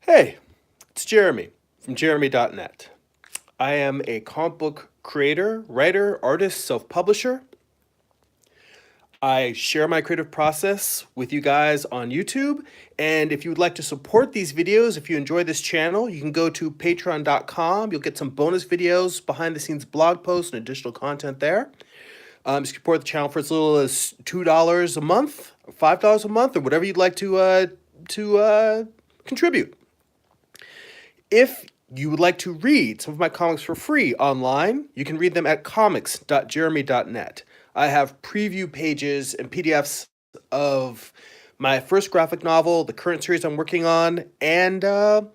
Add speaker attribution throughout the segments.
Speaker 1: Hey, it's Jeremy from jeremy.net. I am a comic book creator, writer, artist, self-publisher. I share my creative process with you guys on YouTube, and if you would like to support these videos, if you enjoy this channel, you can go to patreon.com. You'll get some bonus videos, behind-the-scenes blog posts, and additional content there. You can support the channel for as little as $2 a month, or $5 a month, or whatever you'd like to contribute. If you would like to read some of my comics for free online, you can read them at comics.jeremy.net. I have preview pages and PDFs of my first graphic novel, the current series I'm working on, and go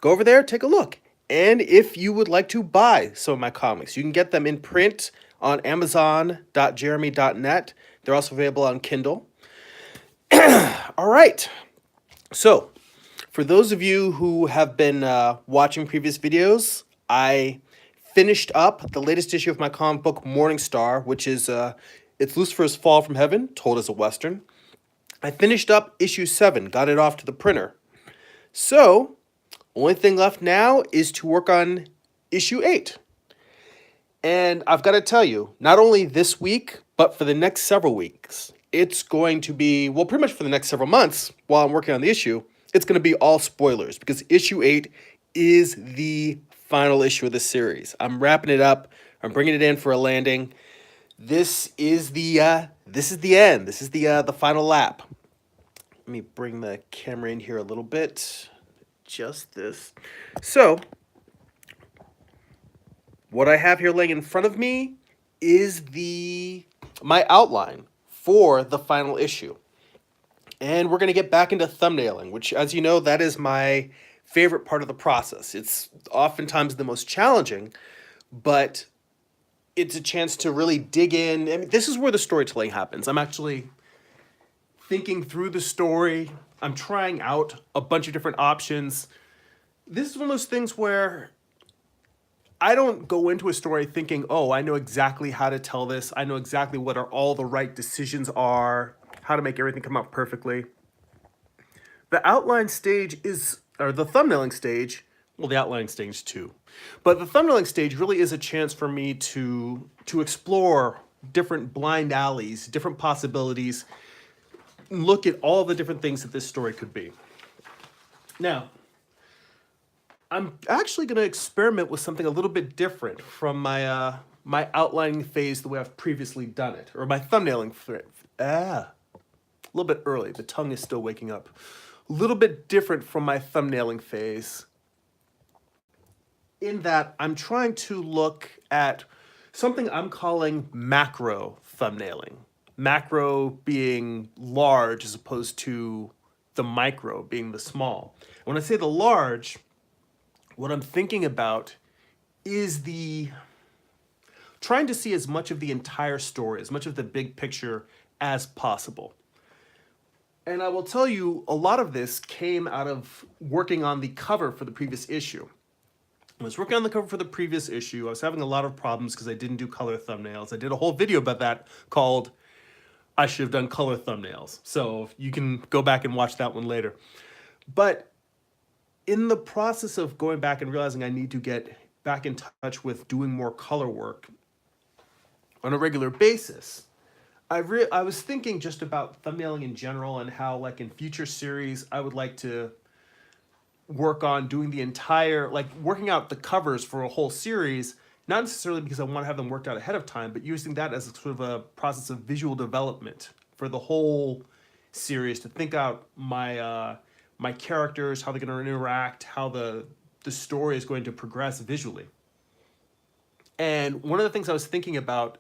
Speaker 1: over there, take a look. And if you would like to buy some of my comics, you can get them in print on amazon.jeremy.net. They're also available on Kindle. All right. So, for those of you who have been watching previous videos, I finished up the latest issue of my comic book Morningstar, which is it's Lucifer's Fall from Heaven, told as a Western. I finished up issue 7, got it off to the printer. So, only thing left now is to work on issue 8. And I've got to tell you, not only this week, but for the next several weeks, it's going to be, well, pretty much for the next several months while I'm working on the issue, it's going to be all spoilers because issue 8 is the final issue of the series. I'm wrapping it up. I'm bringing it in for a landing. This is the end. This is the final lap. Let me bring the camera in here a little bit. Just this. So, what I have here laying in front of me is my outline for the final issue. And we're going to get back into thumbnailing, which, as you know, that is my favorite part of the process. It's oftentimes the most challenging, but it's a chance to really dig in. I mean, this is where the storytelling happens. I'm actually thinking through the story. I'm trying out a bunch of different options. This is one of those things where I don't go into a story thinking, oh, I know exactly how to tell this. I know exactly what all the right decisions are, how to make everything come out perfectly. The outline stage or the thumbnailing stage, well, the outlining stage too. But the thumbnailing stage really is a chance for me to explore different blind alleys, different possibilities, and look at all the different things that this story could be. Now, I'm actually going to experiment with something a little bit different from my my outlining phase the way I've previously done it, or my thumbnailing phase. A little bit early. The tongue is still waking up. A little bit different from my thumbnailing phase in that I'm trying to look at something I'm calling macro thumbnailing. Macro being large as opposed to the micro being the small. When I say the large, what I'm thinking about is trying to see as much of the entire story, as much of the big picture as possible. And I will tell you, a lot of this came out of working on the cover for the previous issue. I was working on the cover for the previous issue. I was having a lot of problems because I didn't do color thumbnails. I did a whole video about that called I Should Have Done Color Thumbnails. So you can go back and watch that one later. But in the process of going back and realizing I need to get back in touch with doing more color work on a regular basis, I was thinking just about thumbnailing in general and how, like, in future series, I would like to work on doing the entire, like, working out the covers for a whole series, not necessarily because I want to have them worked out ahead of time, but using that as a sort of a process of visual development for the whole series to think out my my characters, how they're going to interact, how the story is going to progress visually. And one of the things I was thinking about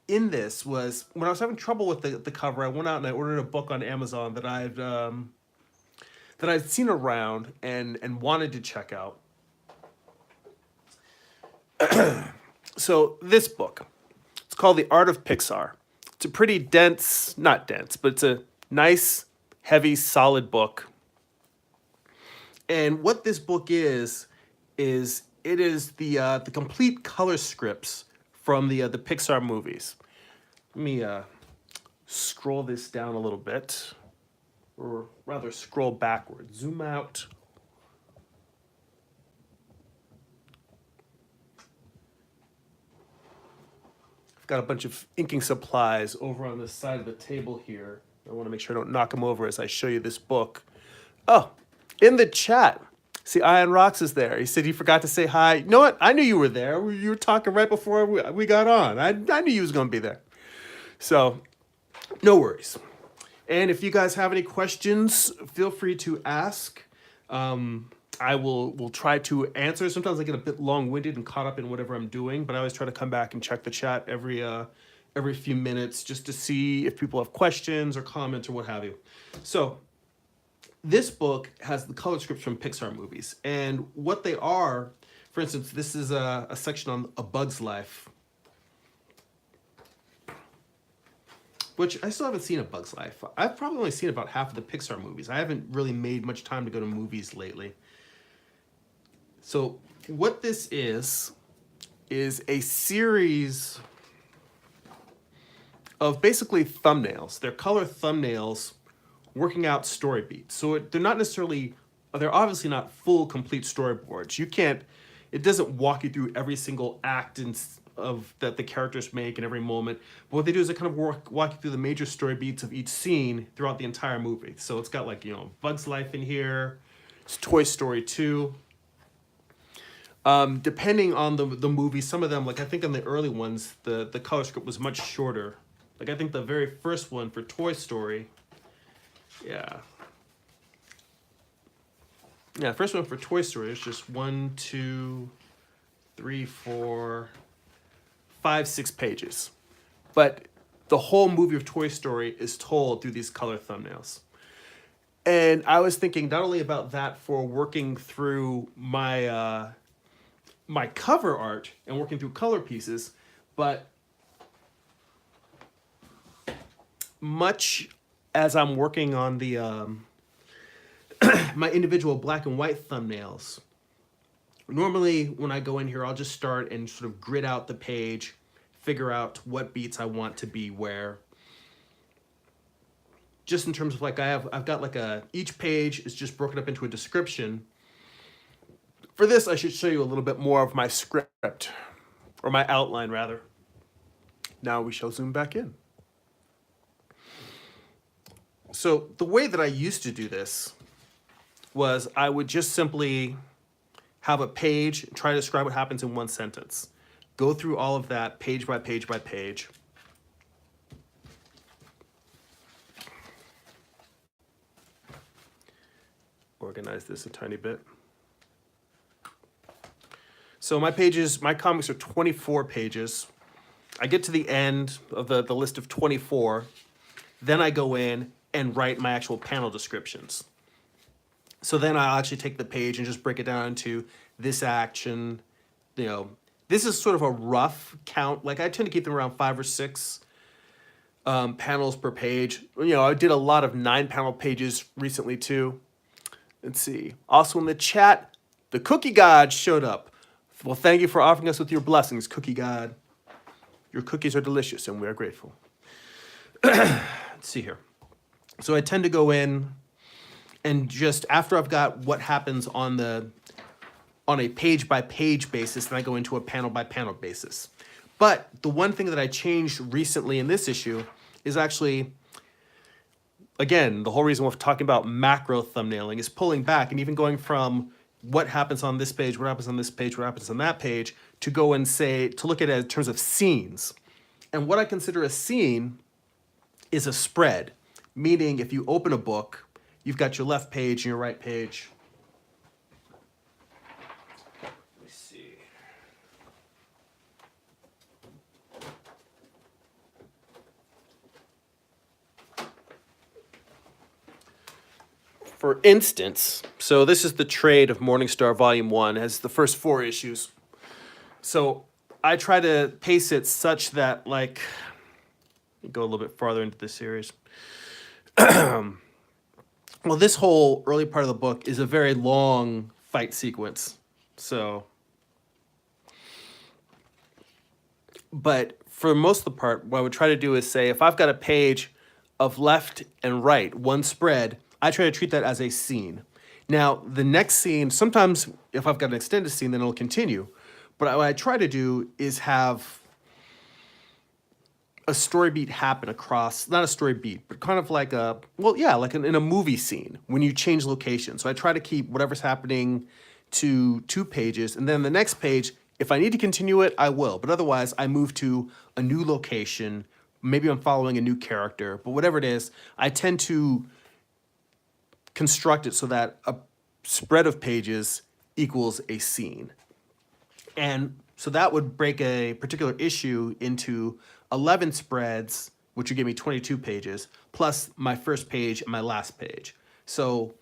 Speaker 1: in this was when I was having trouble with the cover, I went out and I ordered a book on Amazon that I'd seen around and wanted to check out. So this book, it's called The Art of Pixar. It's a pretty dense, not dense, but it's a nice, heavy, solid book. And what this book is it is the complete color scripts from the Pixar movies. Let me scroll this down a little bit. or rather scroll backwards. Zoom out. I've got a bunch of inking supplies over on the side of the table here. I want to make sure I don't knock them over as I show you this book. Oh, in the chat. See, Ian Rocks is there. He said he forgot to say hi. You know what? I knew you were there. You were talking right before we got on. I knew you was going to be there. So, no worries. And if you guys have any questions, feel free to ask. I will try to answer. Sometimes I get a bit long-winded and caught up in whatever I'm doing, but I always try to come back and check the chat every few minutes just to see if people have questions or comments or what have you. So this book has the color scripts from Pixar movies, and what they are, for instance, this is a section on A Bug's Life, which I still haven't seen A Bug's Life. I've probably only seen about half of the Pixar movies. I haven't really made much time to go to movies lately. So what this is a series of basically thumbnails. They're color thumbnails working out story beats. So they're obviously not full, complete storyboards. It doesn't walk you through every single act that the characters make in every moment. But what they do is they kind of walk you through the major story beats of each scene throughout the entire movie. So it's got Bug's Life in here. It's Toy Story 2. Depending on the movie, some of them, I think on the early ones, the color script was much shorter. I think the very first one for Toy Story, first one for Toy Story is just 1, 2, 3, 4, 5, 6 pages. But the whole movie of Toy Story is told through these color thumbnails. And I was thinking not only about that for working through my my cover art and working through color pieces, but much as I'm working on the my individual black and white thumbnails, normally when I go in here, I'll just start and sort of grid out the page, figure out what beats I want to be where. Just in terms of I've got each page is just broken up into a description. For this, I should show you a little bit more of my script, or my outline rather. Now we shall zoom back in. So the way that I used to do this was I would just simply have a page, and try to describe what happens in one sentence. Go through all of that page by page by page. Organize this a tiny bit. So my comics are 24 pages. I get to the end of the list of 24. Then I go in and write my actual panel descriptions. So then I'll actually take the page and just break it down into this action. This is sort of a rough count. I tend to keep them around 5 or 6 panels per page. I did a lot of 9-panel pages recently too. Let's see. Also in the chat, the Cookie God showed up. Well, thank you for offering us with your blessings, Cookie God. Your cookies are delicious, and we are grateful. Let's see here. So I tend to go in, and just after I've got what happens on a page-by-page basis, then I go into a panel-by-panel basis. But the one thing that I changed recently in this issue is actually, again, the whole reason we're talking about macro thumbnailing is pulling back and even going from what happens on this page, what happens on this page, what happens on that page, to go and to look at it in terms of scenes. And what I consider a scene is a spread, meaning if you open a book, you've got your left page and your right page. Let me see. For instance, so this is the trade of Morningstar Volume 1, has the first 4 issues. So I try to pace it such that, go a little bit farther into the series. Well, this whole early part of the book is a very long fight sequence. But for most of the part, what I would try to do is say, if I've got a page of left and right, one spread, I try to treat that as a scene. Now, the next scene, sometimes if I've got an extended scene, then it'll continue. But what I try to do is have a story beat happen across, not a story beat, but kind of like a, well, yeah, like in a movie scene when you change location. So I try to keep whatever's happening to 2 pages. And then the next page, if I need to continue it, I will. But otherwise, I move to a new location. Maybe I'm following a new character, but whatever it is, I tend to construct it so that a spread of pages equals a scene. And so that would break a particular issue into 11 spreads, which would give me 22 pages, plus my first page and my last page. So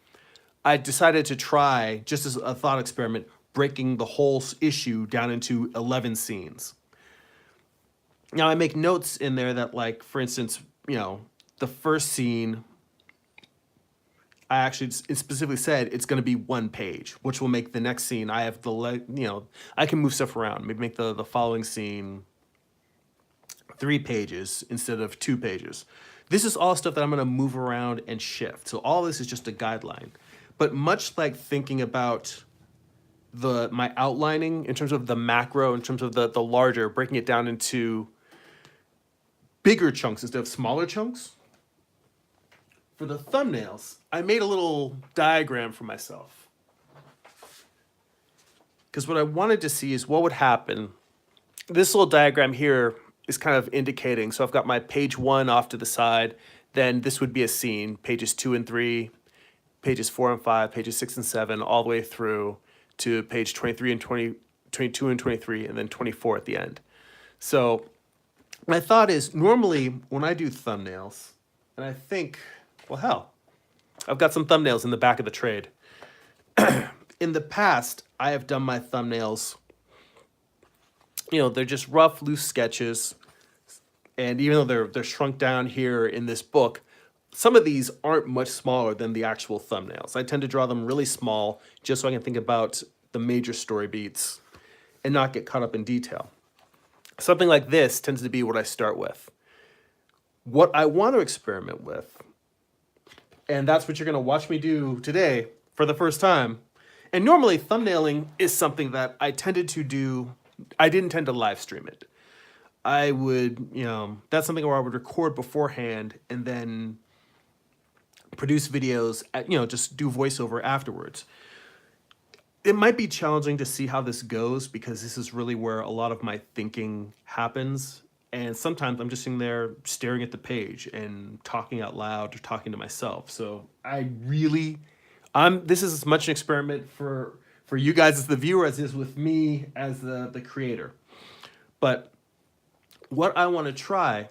Speaker 1: I decided to try, just as a thought experiment, breaking the whole issue down into 11 scenes. Now I make notes in there that, like, for instance, the first scene, I actually specifically said it's going to be 1 page, which will make the next scene, I have I can move stuff around. Maybe make the following scene 3 pages instead of 2 pages. This is all stuff that I'm going to move around and shift. So all this is just a guideline. But much like thinking about my outlining in terms of the macro, in terms of the larger, breaking it down into bigger chunks instead of smaller chunks, for the thumbnails, I made a little diagram for myself. Because what I wanted to see is what would happen. This little diagram here is kind of indicating, so I've got my page 1 off to the side, then this would be a scene, pages 2 and 3, pages 4 and 5, pages 6 and 7, all the way through to page 23 and 22 and 23, and then 24 at the end. So my thought is, normally when I do thumbnails, and I think, well, hell, I've got some thumbnails in the back of the trade. In the past, I have done my thumbnails, they're just rough, loose sketches. And even though they're shrunk down here in this book, some of these aren't much smaller than the actual thumbnails. I tend to draw them really small just so I can think about the major story beats and not get caught up in detail. Something like this tends to be what I start with. What I want to experiment with, and that's what you're going to watch me do today for the first time. And normally thumbnailing is something that I tended to do. I didn't tend to live stream it. I would, that's something where I would record beforehand and then produce videos, just do voiceover afterwards. It might be challenging to see how this goes because this is really where a lot of my thinking happens. And sometimes I'm just sitting there staring at the page and talking out loud or talking to myself. So this is as much an experiment for you guys as the viewer as it is with me as the creator. But what I want to try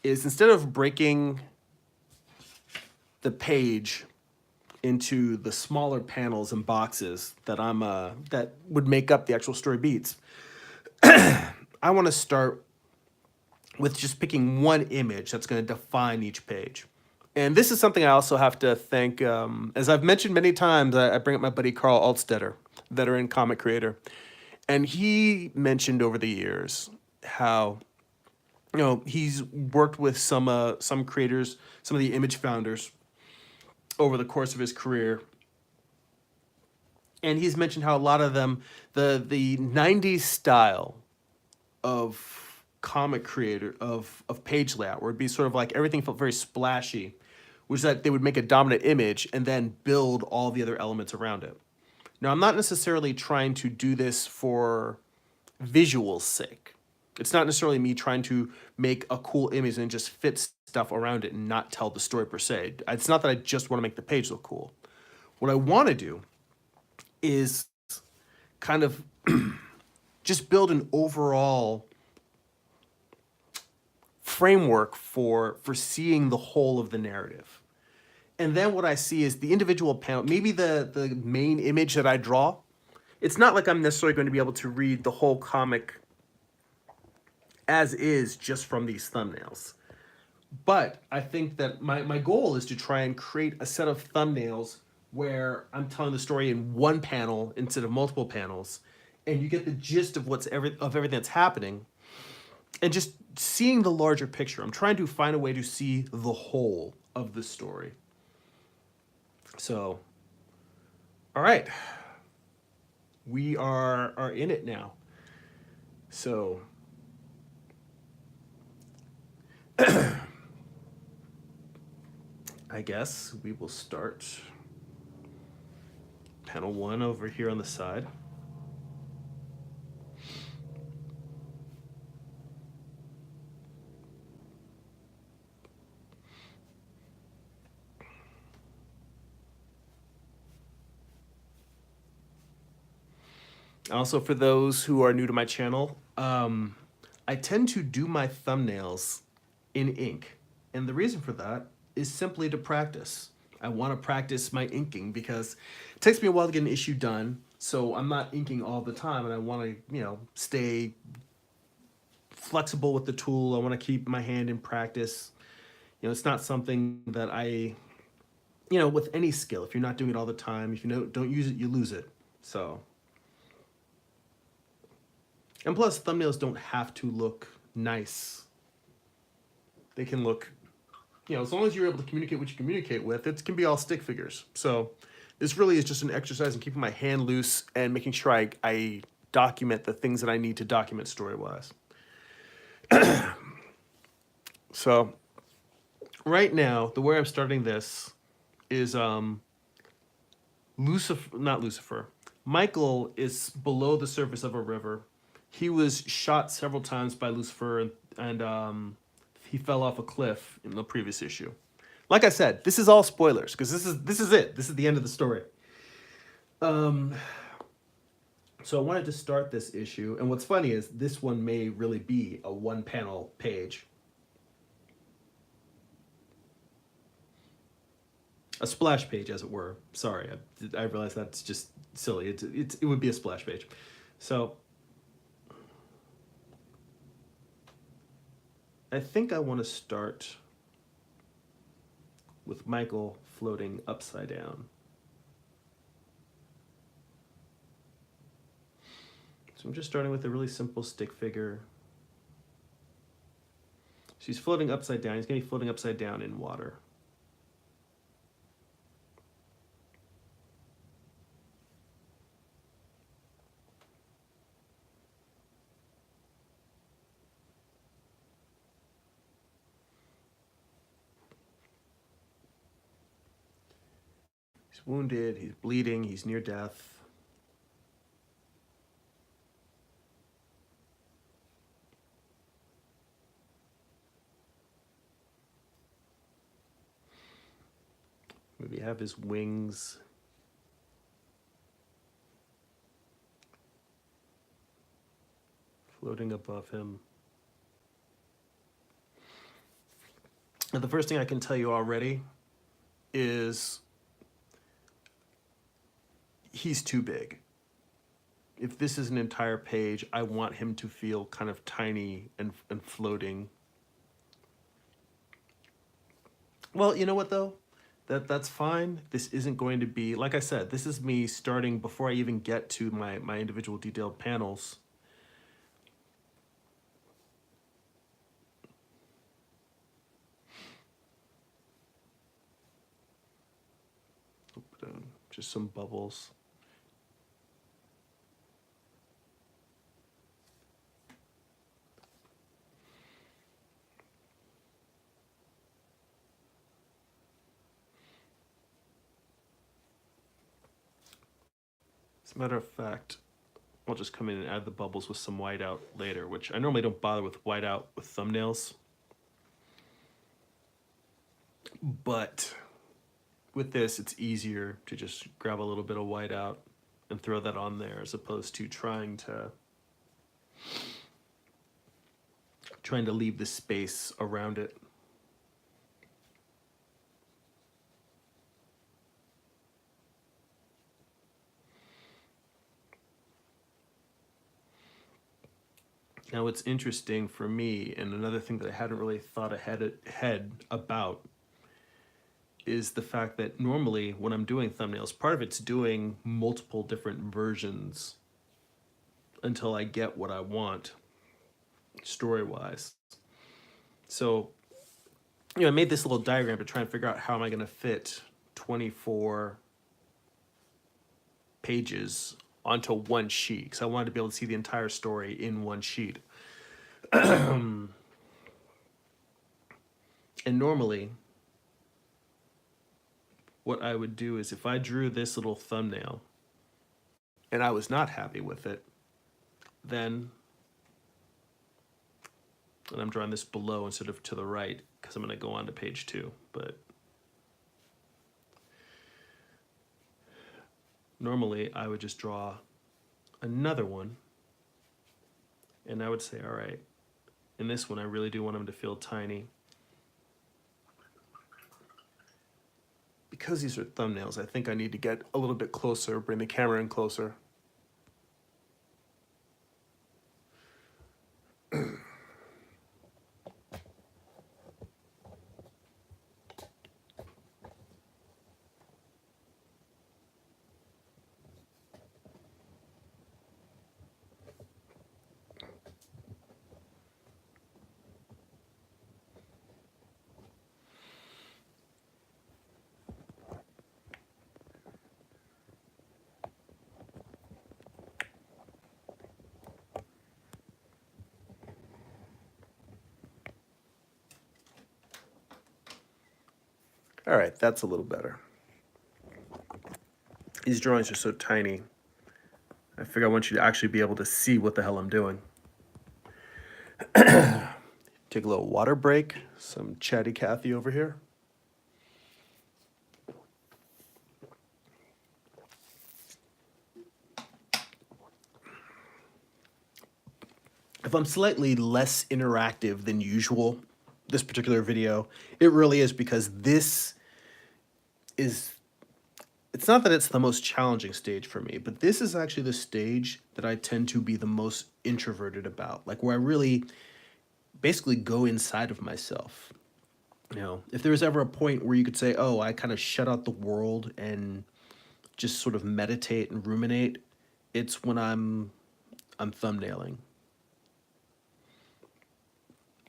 Speaker 1: is, instead of breaking the page into the smaller panels and boxes that that would make up the actual story beats, I want to start with just picking one image that's going to define each page. And this is something I also have to thank, as I've mentioned many times, I bring up my buddy Carl Altstetter, veteran comic creator. And he mentioned over the years how, he's worked with some creators, some of the image founders over the course of his career. And he's mentioned how a lot of them, the 90s style of comic creator, of page layout, where it'd be sort of like everything felt very splashy, was that they would make a dominant image and then build all the other elements around it. Now, I'm not necessarily trying to do this for visual's sake. It's not necessarily me trying to make a cool image and just fit stuff around it and not tell the story per se. It's not that I just want to make the page look cool. What I want to do is kind of just build an overall framework for seeing the whole of the narrative. And then what I see is the individual panel, maybe the main image that I draw. It's not like I'm necessarily going to be able to read the whole comic as is just from these thumbnails. But I think that my goal is to try and create a set of thumbnails where I'm telling the story in one panel instead of multiple panels, and you get the gist of everything that's happening, and just seeing the larger picture. I'm trying to find a way to see the whole of the story. So, all right, we are in it now. So, I guess we will start panel one over here on the side. Also, for those who are new to my channel, I tend to do my thumbnails in ink. And the reason for that is simply to practice. I want to practice my inking because it takes me a while to get an issue done. So I'm not inking all the time, and I want to, stay flexible with the tool. I want to keep my hand in practice. It's not something that with any skill, if you're not doing it all the time, if you don't use it, you lose it. So, and plus, thumbnails don't have to look nice. They can look, as long as you're able to communicate what you communicate with, it can be all stick figures. So this really is just an exercise in keeping my hand loose and making sure I document the things that I need to document story-wise. So right now, the way I'm starting this is not Lucifer. Michael is below the surface of a river. He was shot several times by Lucifer, and he fell off a cliff in the previous issue. Like I said, this is all spoilers because this is it. This is the end of the story. So I wanted to start this issue, and what's funny is this one may really be a one-panel page. A splash page, as it were. Sorry, I realize that's just silly. It would be a splash page. So I think I want to start with Michael floating upside down. So I'm just starting with a really simple stick figure. She's floating upside down. He's going to be floating upside down in water. He's wounded, he's bleeding, he's near death. Maybe have his wings floating above him. And the first thing I can tell you already is he's too big. If this is an entire page, I want him to feel kind of tiny and floating. Well, you know what though? That's fine. This isn't going to be, like I said, this is me starting before I even get to my individual detailed panels. Just some bubbles. As a matter of fact, I'll just come in and add the bubbles with some whiteout later, which I normally don't bother with whiteout with thumbnails. But with this, it's easier to just grab a little bit of whiteout and throw that on there as opposed to trying to leave the space around it. Now, what's interesting for me, and another thing that I hadn't really thought ahead about, is the fact that normally when I'm doing thumbnails, part of it's doing multiple different versions until I get what I want story-wise. So, I made this little diagram to try and figure out how am I going to fit 24 pages onto one sheet because I wanted to be able to see the entire story in one sheet. And normally, what I would do is if I drew this little thumbnail and I was not happy with it, then, and I'm drawing this below instead of to the right because I'm going to go on to page 2, but normally I would just draw another one and I would say, all right, in this one I really do want them to feel tiny. Because these are thumbnails, I think I need to get a little bit closer, bring the camera in closer. All right, that's a little better. These drawings are so tiny. I figure I want you to actually be able to see what the hell I'm doing. Take a little water break. Some chatty Cathy over here. If I'm slightly less interactive than usual, this particular video, it really is because this is, it's not that it's the most challenging stage for me, but this is actually the stage that I tend to be the most introverted about, like where I really basically go inside of myself. You know, if there was ever a point where you could say, oh, I kind of shut out the world and just sort of meditate and ruminate, it's when I'm thumbnailing.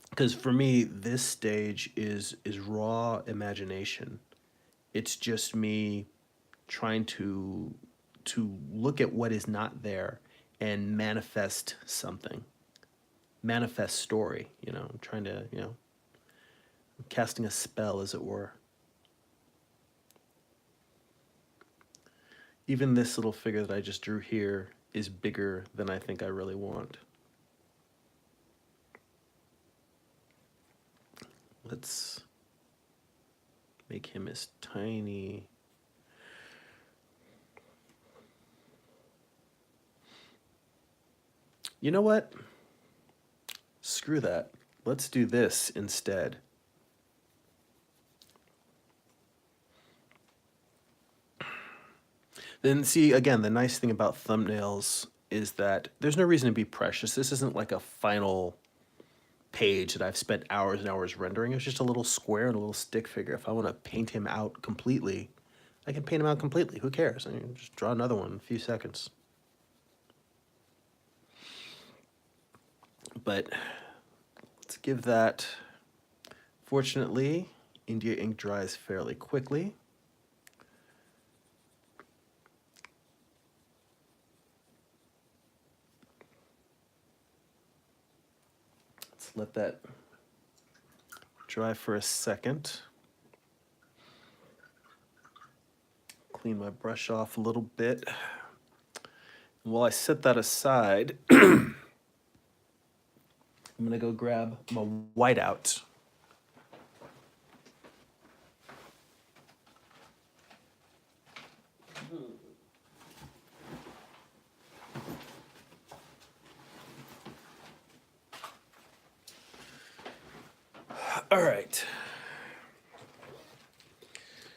Speaker 1: Because for me, this stage is raw imagination. It's just me trying to look at what is not there and manifest something, manifest story. You know, I'm trying to, you know, I'm casting a spell, as it were. Even this little figure that I just drew here is bigger than I think I really want. Let's make him as tiny. You know what? Screw that. Let's do this instead. Then see, again, the nice thing about thumbnails is that there's no reason to be precious. This isn't like a final page that I've spent hours and hours rendering. It's just a little square and a little stick figure. If I want to paint him out completely, I can paint him out completely. Who cares? I mean, just draw another one in a few seconds. But let's give that, fortunately, India ink dries fairly quickly. Let's let that dry for a second. Clean my brush off a little bit. And while I set that aside, I'm gonna go grab my whiteout. All right.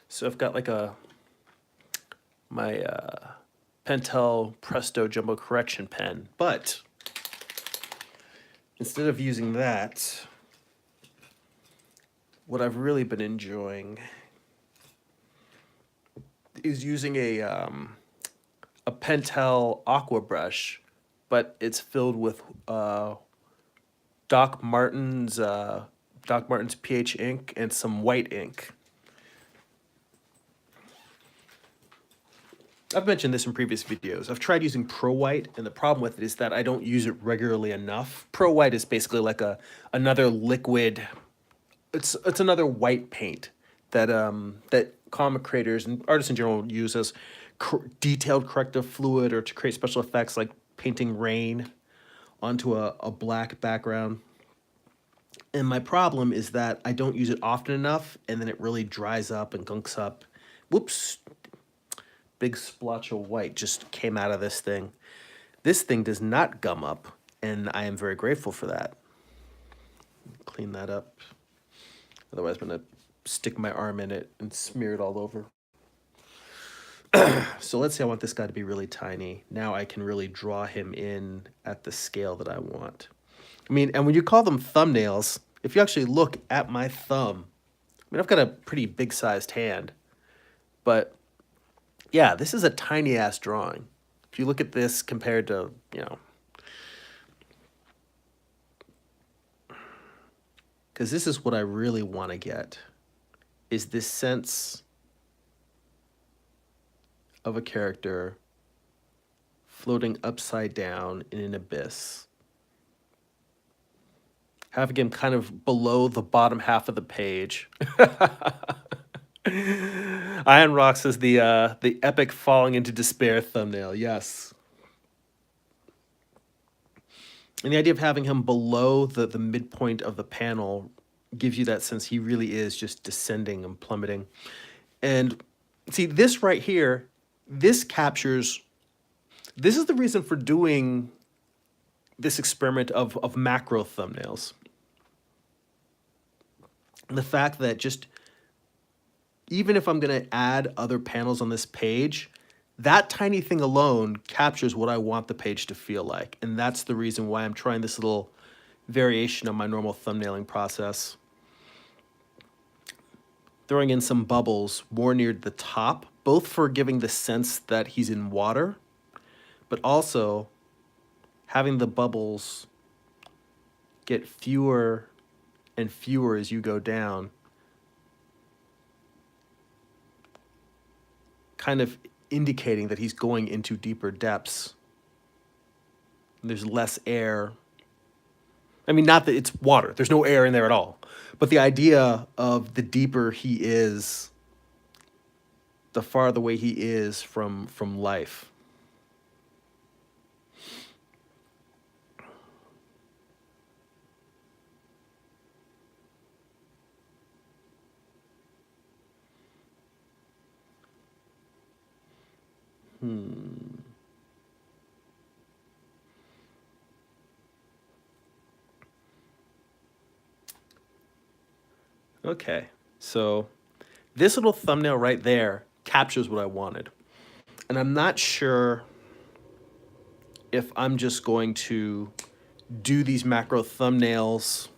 Speaker 1: So I've got like my Pentel Presto Jumbo Correction pen, but instead of using that, what I've really been enjoying is using a Pentel Aqua brush, but it's filled with Doc Martens pH ink and some white ink. I've mentioned this in previous videos. I've tried using Pro White, and the problem with it is that I don't use it regularly enough. Pro White is basically like another liquid. It's another white paint that that comic creators and artists in general use as detailed corrective fluid or to create special effects like painting rain onto a black background. And my problem is that I don't use it often enough, and then it really dries up and gunks up. Whoops, big splotch of white just came out of this thing. This thing does not gum up, and I am very grateful for that. Clean that up. Otherwise, I'm going to stick my arm in it and smear it all over. So let's say I want this guy to be really tiny. Now I can really draw him in at the scale that I want. I mean, and when you call them thumbnails, if you actually look at my thumb, I mean, I've got a pretty big-sized hand, but yeah, this is a tiny-ass drawing. If you look at this compared to, because this is what I really want to get, is this sense of a character floating upside down in an abyss. Having him kind of below the bottom half of the page. Iron Rocks is the epic falling into despair thumbnail, yes. And the idea of having him below the midpoint of the panel gives you that sense he really is just descending and plummeting. And see, this right here, this captures, this is the reason for doing this experiment of macro thumbnails. The fact that just, even if I'm going to add other panels on this page, that tiny thing alone captures what I want the page to feel like. And that's the reason why I'm trying this little variation of my normal thumbnailing process. Throwing in some bubbles more near the top, both for giving the sense that he's in water, but also having the bubbles get fewer and fewer as you go down, kind of indicating that he's going into deeper depths. There's less air. I mean, not that it's water. There's no air in there at all. But the idea of the deeper he is, the farther away he is from life. Okay, so this little thumbnail right there captures what I wanted. And I'm not sure if I'm just going to do these macro thumbnails.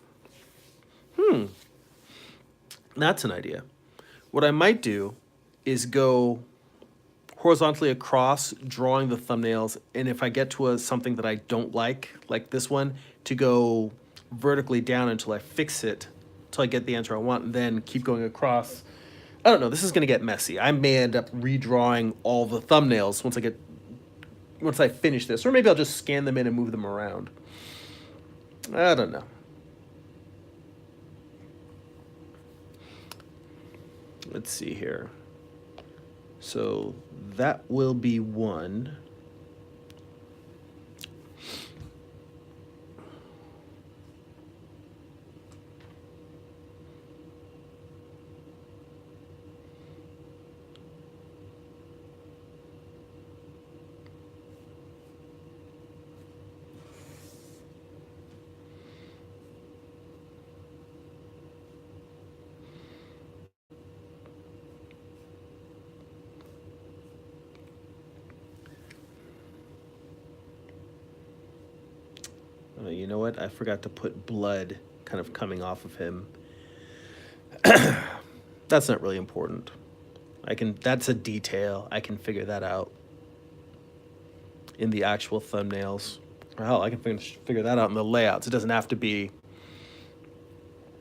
Speaker 1: That's an idea. What I might do is go horizontally across, drawing the thumbnails, and if I get to something that I don't like this one, to go vertically down until I fix it, until I get the answer I want, and then keep going across. I don't know, this is gonna get messy. I may end up redrawing all the thumbnails once I finish this, or maybe I'll just scan them in and move them around. I don't know. Let's see here. So that will be one. You know what? I forgot to put blood kind of coming off of him. That's not really important. That's a detail. I can figure that out in the actual thumbnails. Or hell, I can figure that out in the layouts. It doesn't have to be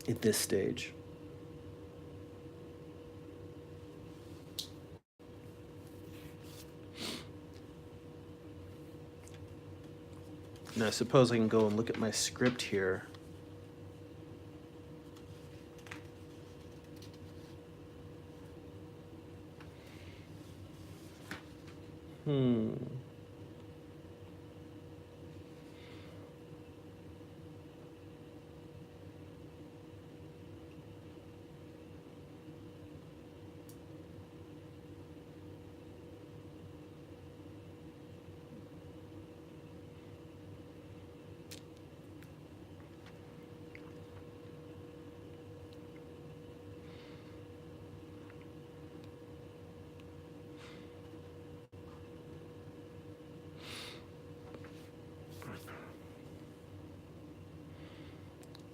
Speaker 1: at this stage. Now, I suppose I can go and look at my script here.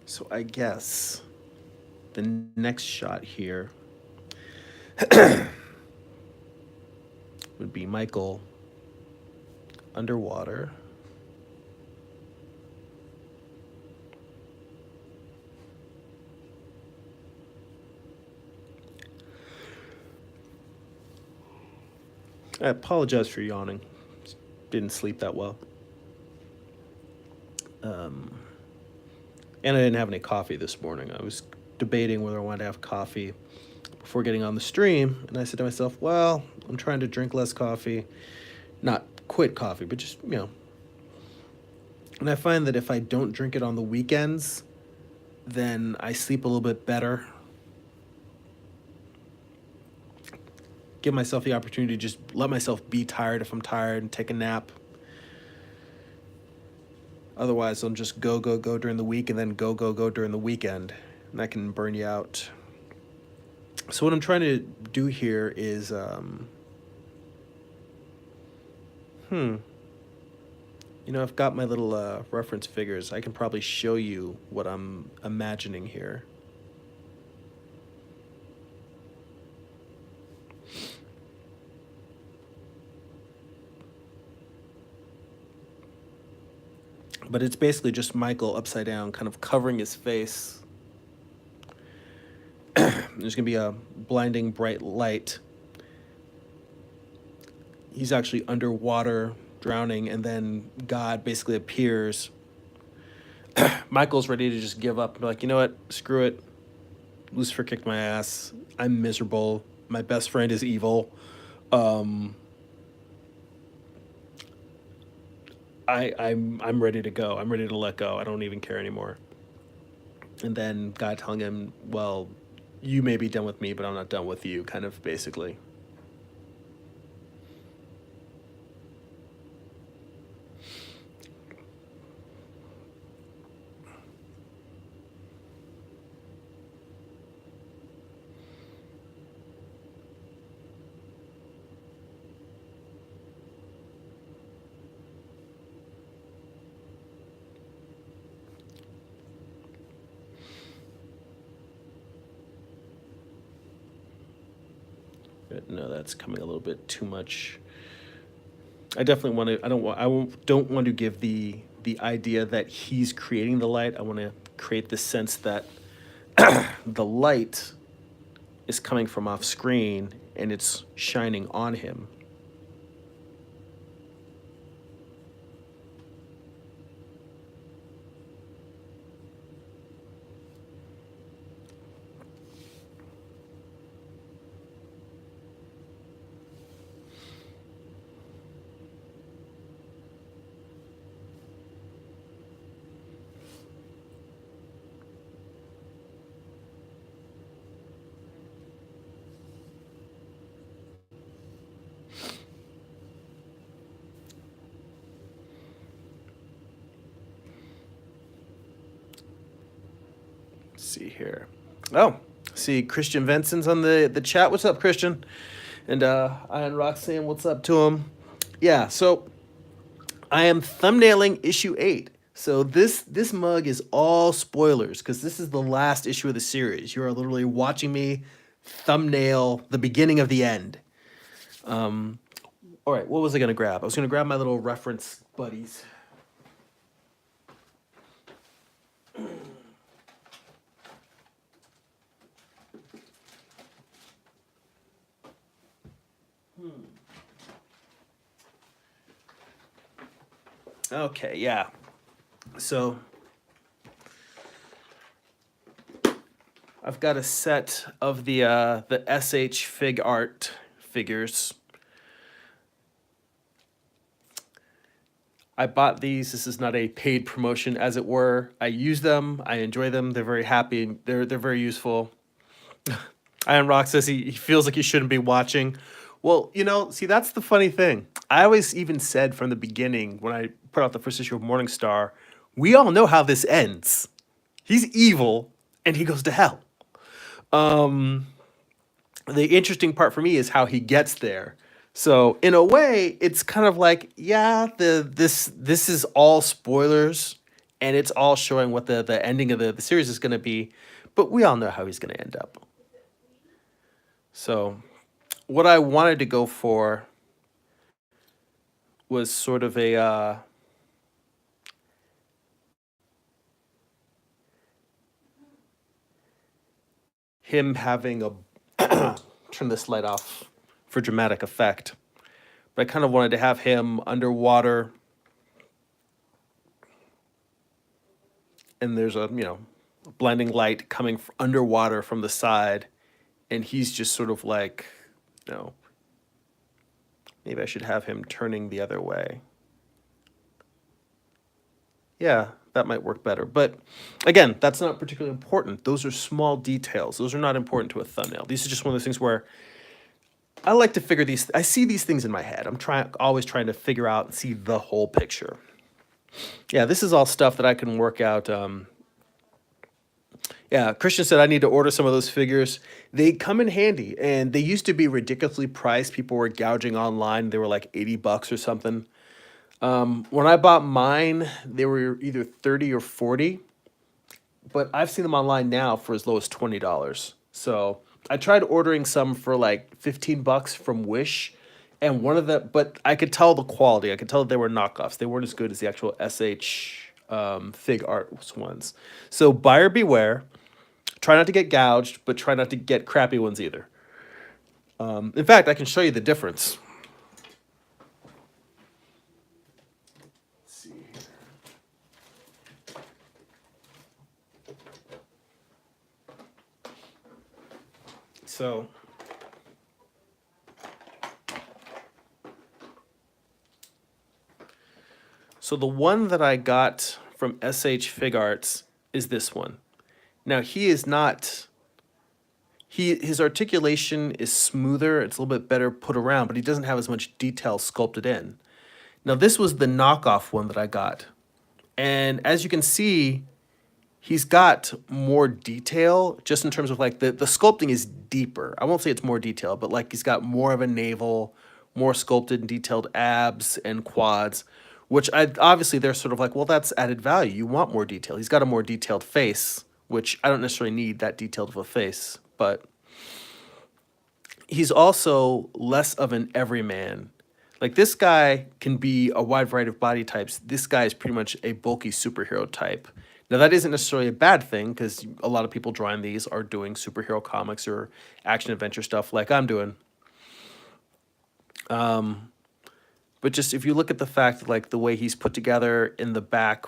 Speaker 1: So I guess the next shot here would be Michael underwater. I apologize for yawning. Didn't sleep that well. And I didn't have any coffee this morning. I was debating whether I wanted to have coffee before getting on the stream. And I said to myself, well, I'm trying to drink less coffee. Not quit coffee, but just, you know. And I find that if I don't drink it on the weekends, then I sleep a little bit better. Give myself the opportunity to just let myself be tired if I'm tired and take a nap. Otherwise, I'll just go during the week and then go during the weekend. And that can burn you out. So what I'm trying to do here is, you know, I've got my little reference figures. I can probably show you what I'm imagining here. But it's basically just Michael upside down, kind of covering his face. There's going to be a blinding bright light. He's actually underwater, drowning, and then God basically appears. Michael's ready to just give up and be like, you know what? Screw it. Lucifer kicked my ass. I'm miserable. My best friend is evil. I'm ready to go. I'm ready to let go. I don't even care anymore. And then God telling him, well, you may be done with me, but I'm not done with you, kind of basically. No, that's coming a little bit too much. I definitely want to. Don't want to give the idea that he's creating the light. I want to create the sense that the light is coming from off screen and it's shining on him. See here. Oh, see Christian Vincent's on the chat. What's up, Christian? And Ian Roxanne, what's up to him? Yeah, so I am thumbnailing issue 8. So this mug is all spoilers because this is the last issue of the series. You are literally watching me thumbnail the beginning of the end. All right, what was I going to grab? I was going to grab my little reference buddies. Okay, yeah. So I've got a set of the SH Fig Art figures. I bought these. This is not a paid promotion, as it were. I use them. I enjoy them. They're very happy. They're very useful. Iron Rock says he feels like he shouldn't be watching. Well, see, that's the funny thing. I always even said from the beginning when I put out the first issue of Morningstar, we all know how this ends. He's evil and he goes to hell. The interesting part for me is how he gets there. So in a way, it's kind of like, yeah, this is all spoilers, and it's all showing what the ending of the series is going to be, but we all know how he's going to end up. So what I wanted to go for was sort of a him having a turn this light off for dramatic effect. But I kind of wanted to have him underwater, and there's a blinding light coming underwater from the side, and he's just sort of like, you know, maybe I should have him turning the other way. Yeah, that might work better. But again, that's not particularly important. Those are small details. Those are not important to a thumbnail. These are just one of those things where I like to figure these. I see these things in my head. I'm always trying to figure out and see the whole picture. Yeah, this is all stuff that I can work out. Yeah, Christian said I need to order some of those figures. They come in handy, and they used to be ridiculously priced. People were gouging online. They were like $80 or something. When I bought mine, they were either 30 or 40, but I've seen them online now for as low as $20. So I tried ordering some for like $15 from Wish, and one of the, but I could tell the quality. I could tell that they were knockoffs. They weren't as good as the actual SH Fig Art ones. So buyer beware. Try not to get gouged, but try not to get crappy ones either. In fact, I can show you the difference. Let's see here. So the one that I got from SH Fig Arts is this one. Now he is not. His articulation is smoother. It's a little bit better put around, but he doesn't have as much detail sculpted in. Now this was the knockoff one that I got, and as you can see, he's got more detail just in terms of like the sculpting is deeper. I won't say it's more detailed, but like he's got more of a navel, more sculpted and detailed abs and quads, which I obviously they're sort of like, well, that's added value. You want more detail. He's got a more detailed face, which I don't necessarily need that detailed of a face, but he's also less of an everyman. Like this guy can be a wide variety of body types. This guy is pretty much a bulky superhero type. Now that isn't necessarily a bad thing because a lot of people drawing these are doing superhero comics or action adventure stuff like I'm doing. But just if you look at the fact that like the way he's put together in the back,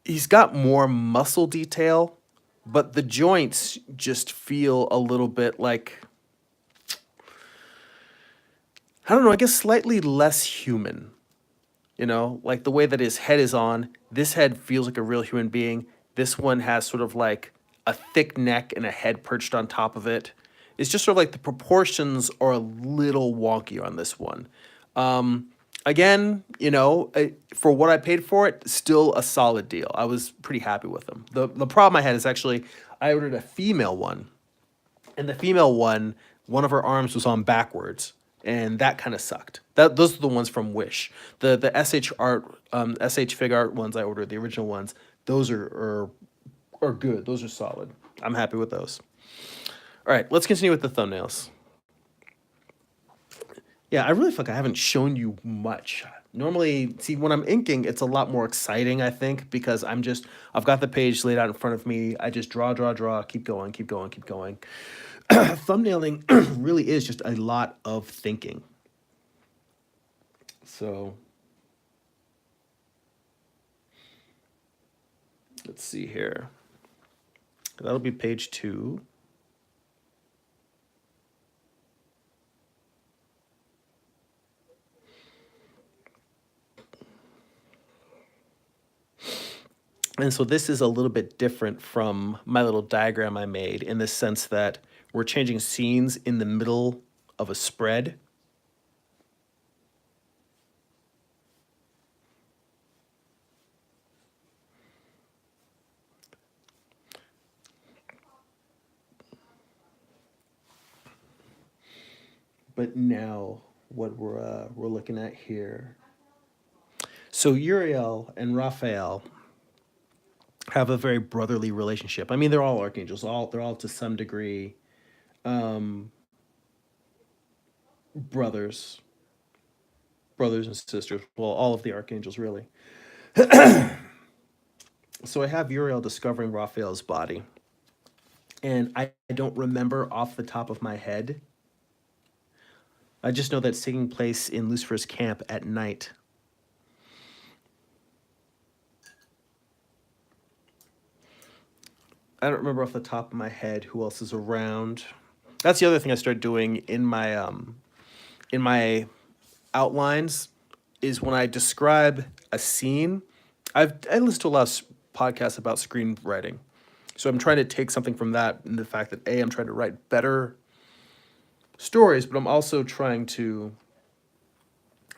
Speaker 1: he's got more muscle detail, but the joints just feel a little bit like, I don't know, I guess slightly less human. Like the way that his head is on, this head feels like a real human being. This one has sort of like a thick neck and a head perched on top of it. It's just sort of like the proportions are a little wonky on this one. Again, for what I paid for it, still a solid deal. I was pretty happy with them. The problem I had is actually I ordered a female one, and the female one of her arms was on backwards, and that kind of sucked. Those are the ones from Wish. The SH Fig Art ones I ordered, the original ones, those are good. Those are solid. I'm happy with those. All right, let's continue with the thumbnails. Yeah, I really feel like I haven't shown you much. Normally, see, when I'm inking, it's a lot more exciting, I think, because I've got the page laid out in front of me. I just draw, keep going, keep going, keep going. Thumbnailing really is just a lot of thinking. So Let's see here. That'll be page 2. And so this is a little bit different from my little diagram I made in the sense that we're changing scenes in the middle of a spread. But now what we're looking at here. So Uriel and Raphael have a very brotherly relationship. I mean, they're all archangels. They're all to some degree brothers, brothers and sisters. Well, all of the archangels really. So I have Uriel discovering Raphael's body, and I don't remember off the top of my head. I just know that's taking place in Lucifer's camp at night. I don't remember off the top of my head who else is around. That's the other thing I started doing in my outlines is when I describe a scene. I listen to a lot of podcasts about screenwriting, so I'm trying to take something from that and the fact that I'm trying to write better stories, but I'm also trying to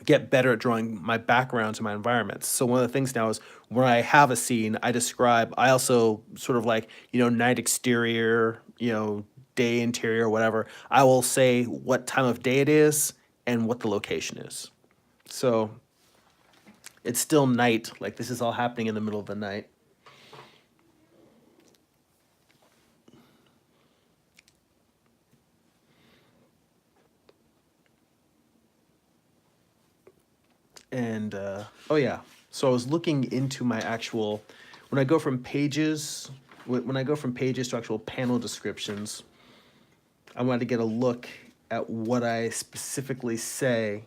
Speaker 1: get better at drawing my backgrounds and my environments. So one of the things now is when I have a scene, I also sort of like, night exterior, day interior, whatever. I will say what time of day it is and what the location is. So it's still night, like this is all happening in the middle of the night. And oh yeah, so I was looking into my actual when I go from pages to actual panel descriptions, I wanted to get a look at what I specifically say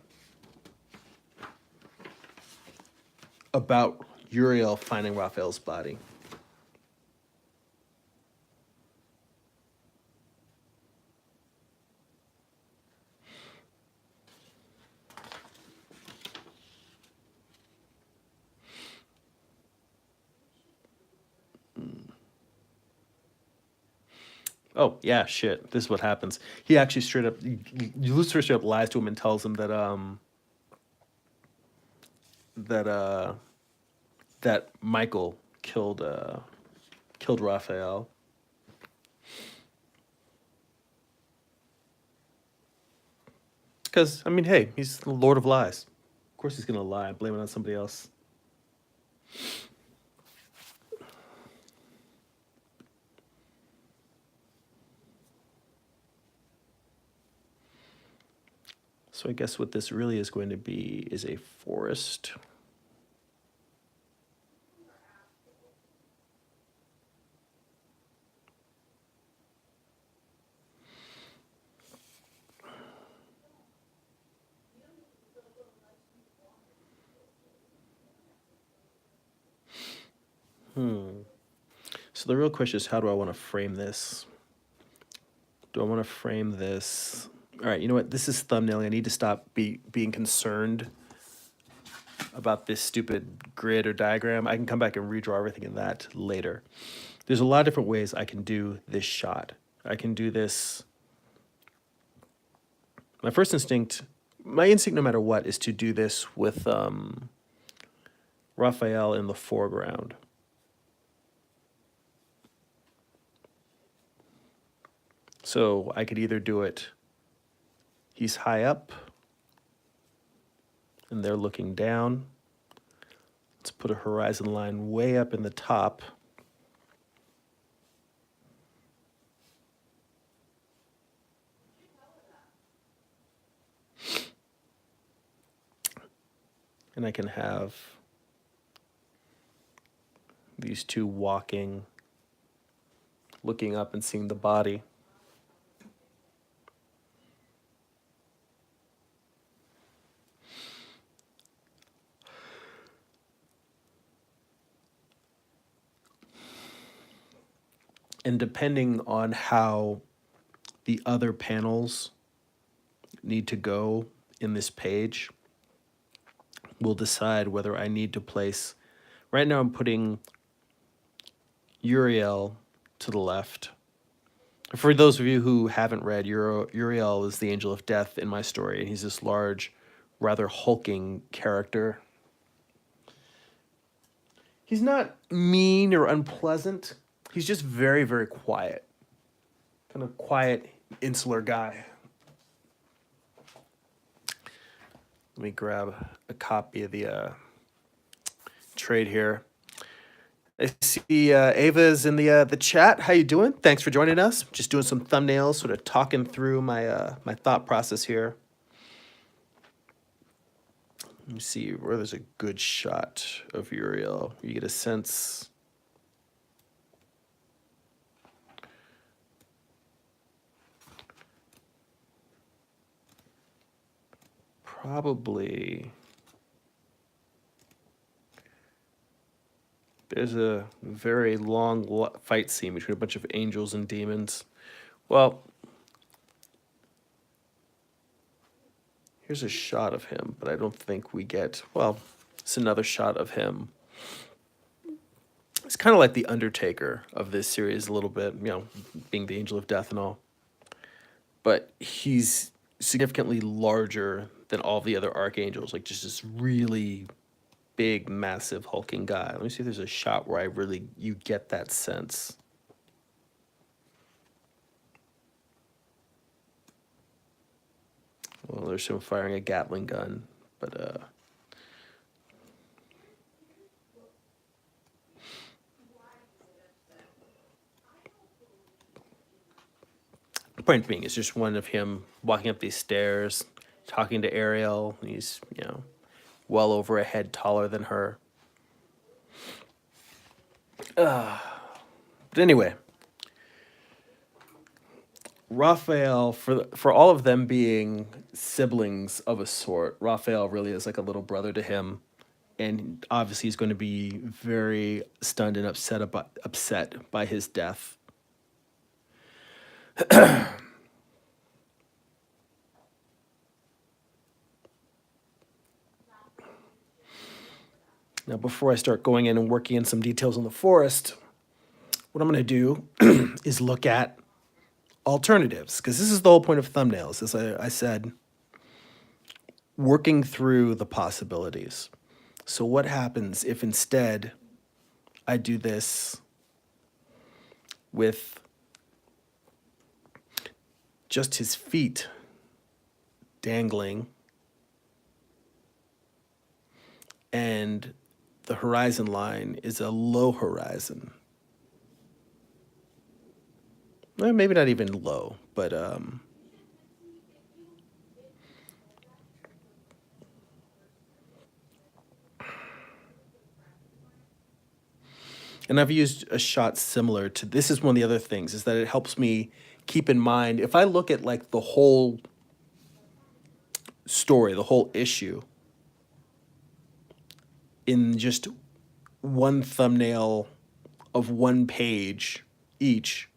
Speaker 1: about Uriel finding Raphael's body. Oh yeah, shit. This is what happens. He actually Lucifer straight up lies to him and tells him that that uh that Michael killed Raphael. Because I mean, hey, he's the Lord of Lies. Of course he's gonna lie and blame it on somebody else. So I guess what this really is going to be is a forest. So the real question is, how do I want to frame this? Do I want to frame this? All right, you know what? This is thumbnailing. I need to stop being concerned about this stupid grid or diagram. I can come back and redraw everything in that later. There's a lot of different ways I can do this shot. I can do this. My instinct no matter what, is to do this with Raphael in the foreground. So I could either do it, he's high up, and they're looking down. Let's put a horizon line way up in the top. And I can have these two walking, looking up and seeing the body. And depending on how the other panels need to go in this page, will decide whether I need to place. Right now I'm putting Uriel to the left. For those of you who haven't read, Uriel is the angel of death in my story, and he's this large, rather hulking character. He's not mean or unpleasant. He's just very, very quiet. Kind of quiet, insular guy. Let me grab a copy of the trade here. I see Ava's in the chat. How you doing? Thanks for joining us. Just doing some thumbnails, sort of talking through my my thought process here. Let me see where there's a good shot of Uriel. You get a sense. Probably. There's a very long fight scene between a bunch of angels and demons. Well, here's a shot of him, but I don't think we get, well, it's another shot of him. It's kind of like the Undertaker of this series a little bit, you know, being the angel of death and all. But he's significantly larger than all the other archangels, like just this really big, massive, hulking guy. Let me see if there's a shot where you get that sense. Well, there's him firing a Gatling gun, but the point being, it's just one of him walking up these stairs, talking to Ariel. He's, you know, well over a head taller than her. But anyway, Raphael, for all of them being siblings of a sort, Raphael really is like a little brother to him, and obviously he's going to be very stunned and upset by his death. Now, before I start going in and working in some details on the forest, what I'm going to do is look at alternatives, because this is the whole point of thumbnails, as I said, working through the possibilities. So what happens if instead I do this with just his feet dangling and the horizon line is a low horizon? Well, maybe not even low, but and I've used a shot similar to this. Is one of the other things is that it helps me keep in mind, if I look at like the whole story, the whole issue in just one thumbnail of one page each,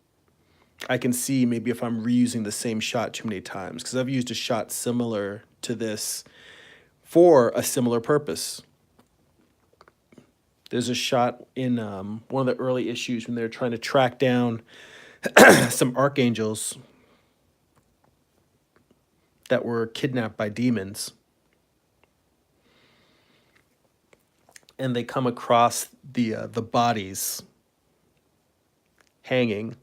Speaker 1: I can see maybe if I'm reusing the same shot too many times, because I've used a shot similar to this for a similar purpose. There's a shot in one of the early issues when they're trying to track down some archangels that were kidnapped by demons. And they come across the bodies hanging.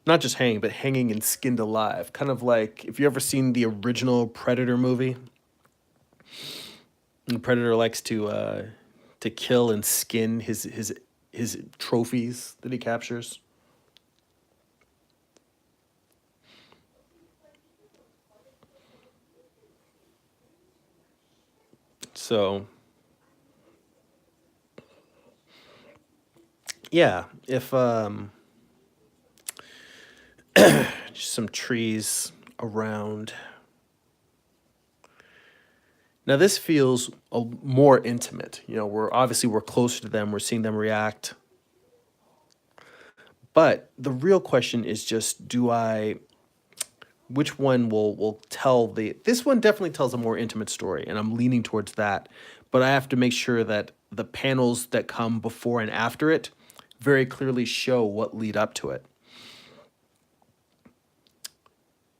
Speaker 1: Not just hanging, but hanging and skinned alive. Kind of like, if you ever seen the original Predator movie, the Predator likes to kill and skin his trophies that he captures. So, yeah, if just some trees around. Now this feels more intimate. You know, we're closer to them. We're seeing them react. But the real question is just, which one will tell this one definitely tells a more intimate story, and I'm leaning towards that. But I have to make sure that the panels that come before and after it very clearly show what lead up to it.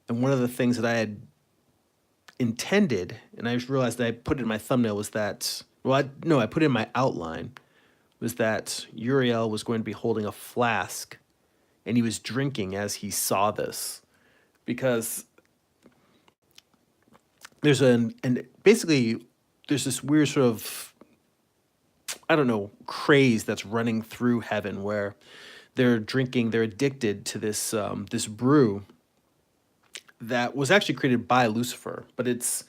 Speaker 1: And one of the things that I had intended, and I just realized that I put it in my thumbnail, was that, well, no, I put it in my outline, was that Uriel was going to be holding a flask and he was drinking as he saw this. Because and basically there's this weird sort of, I don't know, craze that's running through heaven where they're addicted to this brew that was actually created by Lucifer, but it's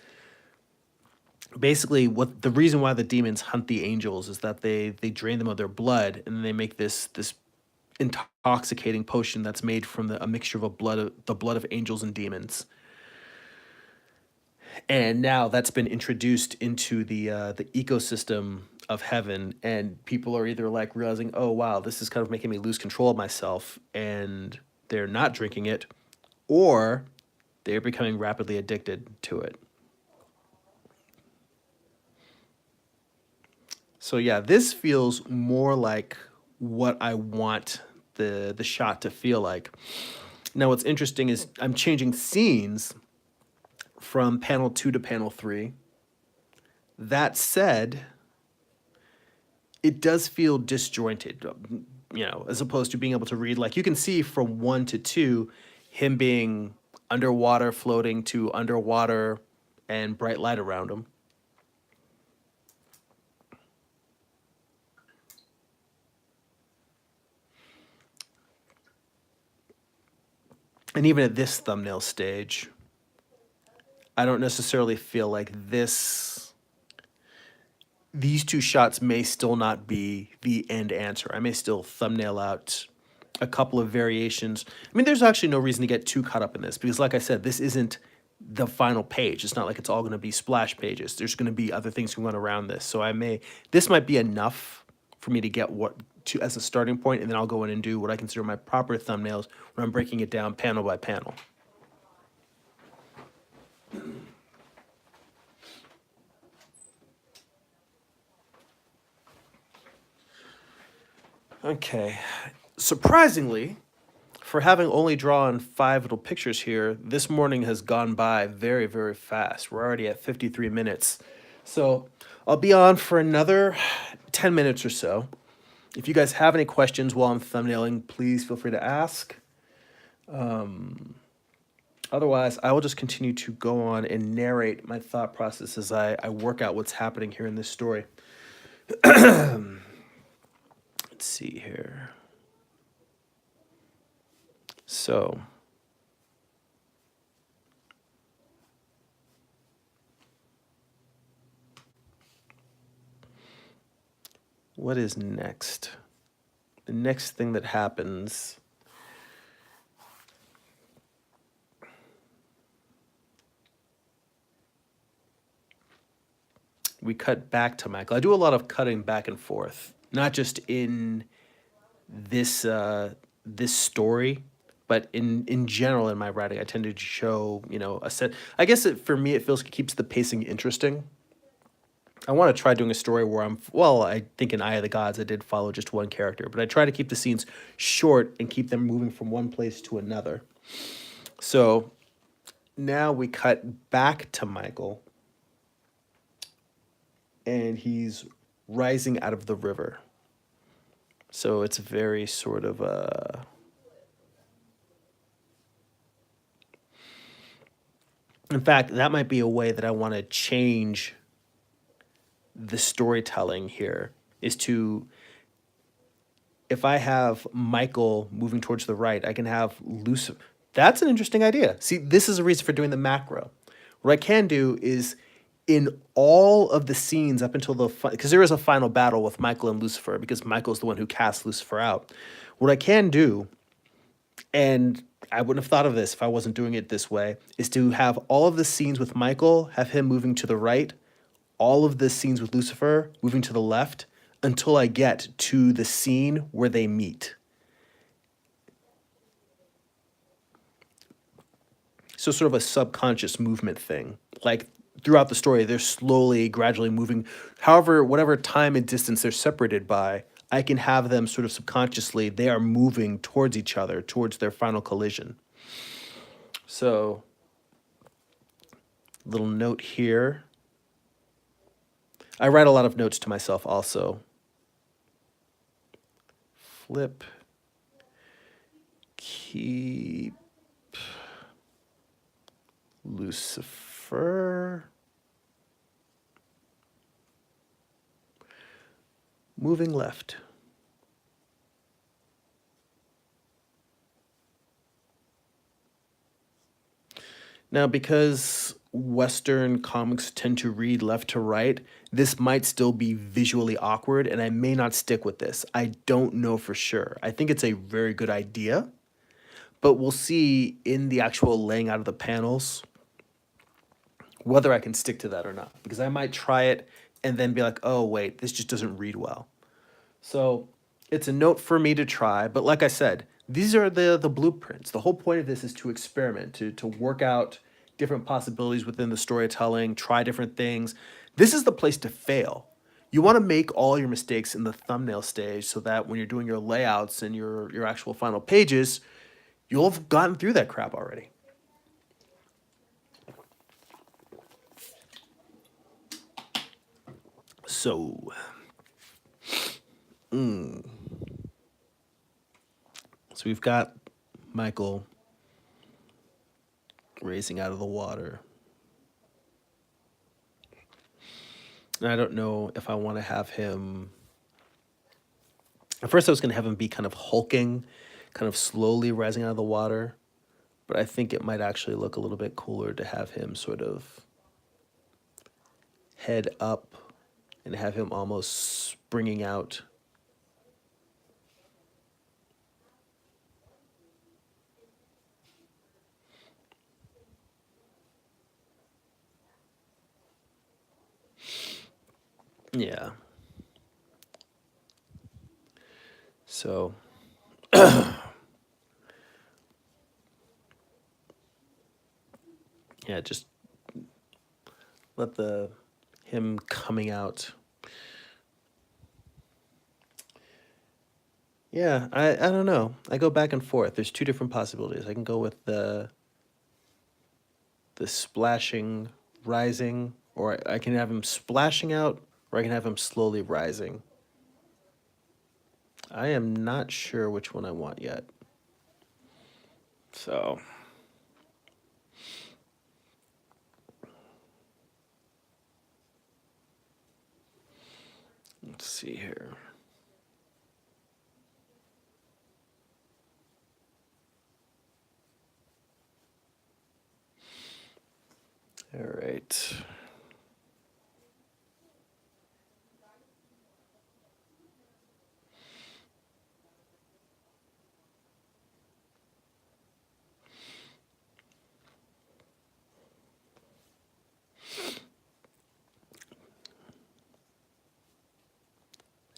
Speaker 1: basically what the reason why the demons hunt the angels is that they drain them of their blood, and then they make this intoxicating potion that's made from a mixture of the blood of angels and demons. And now that's been introduced into the ecosystem of heaven, and people are either like realizing, oh wow, this is kind of making me lose control of myself, and they're not drinking it, or they're becoming rapidly addicted to it. So yeah, this feels more like what I want the shot to feel like. Now what's interesting is I'm changing scenes from panel 2 to panel 3. That said, it does feel disjointed, you know, as opposed to being able to read. Like you can see from 1 to 2, him being underwater, floating, to underwater and bright light around him. And even at this thumbnail stage, I don't necessarily feel like these two shots may still not be the end answer. I may still thumbnail out a couple of variations. I mean, there's actually no reason to get too caught up in this because, like I said, this isn't the final page. It's not like it's all going to be splash pages. There's going to be other things going on around this. So this might be enough for me to get as a starting point, and then I'll go in and do what I consider my proper thumbnails when I'm breaking it down panel by panel. Okay. Surprisingly, for having only drawn 5 little pictures here, this morning has gone by very, very fast. We're already at 53 minutes. So I'll be on for another 10 minutes or so. If you guys have any questions while I'm thumbnailing, please feel free to ask. Otherwise, I will just continue to go on and narrate my thought process as I work out what's happening here in this story. Let's see here. So, what is next? The next thing that happens, we cut back to Michael. I do a lot of cutting back and forth, not just in this this story, but in general in my writing. I tend to show, you know, a set. I guess for me, it feels, it keeps the pacing interesting. I want to try doing a story where I think in Eye of the Gods, I did follow just one character, but I try to keep the scenes short and keep them moving from one place to another. So now we cut back to Michael, and he's rising out of the river. So it's very sort of in fact, that might be a way that I want to change the storytelling here, is to, if I have Michael moving towards the right, I can have Lucifer. That's an interesting idea. See, this is a reason for doing the macro. What I can do is, in all of the scenes up until because there is a final battle with Michael and Lucifer, because Michael's the one who casts Lucifer out. What I can do, and I wouldn't have thought of this if I wasn't doing it this way, is to have all of the scenes with Michael, have him moving to the right, all of the scenes with Lucifer moving to the left until I get to the scene where they meet. So sort of a subconscious movement thing. Like throughout the story, they're slowly, gradually moving. However, whatever time and distance they're separated by, I can have them sort of subconsciously, they are moving towards each other, towards their final collision. So, little note here. I write a lot of notes to myself also. Flip, keep Lucifer moving left. Now, because Western comics tend to read left to right, this might still be visually awkward, and I may not stick with this. I don't know for sure. I think it's a very good idea, but we'll see in the actual laying out of the panels whether I can stick to that or not, because I might try it and then be like, oh, wait, this just doesn't read well. So it's a note for me to try, but like I said, these are the blueprints. The whole point of this is to experiment, to work out different possibilities within the storytelling, try different things. This is the place to fail. You want to make all your mistakes in the thumbnail stage so that when you're doing your layouts and your actual final pages, you'll have gotten through that crap already. So, so we've got Michael raising out of the water. And I don't know if I want to have him. At first, I was going to have him be kind of hulking, kind of slowly rising out of the water. But I think it might actually look a little bit cooler to have him sort of head up and have him almost springing out. Yeah. So yeah, just let him coming out. Yeah, I don't know. I go back and forth. There's two different possibilities. I can go with the splashing, rising, or I can have him splashing out, or I can have him slowly rising. I am not sure which one I want yet. So let's see here. All right.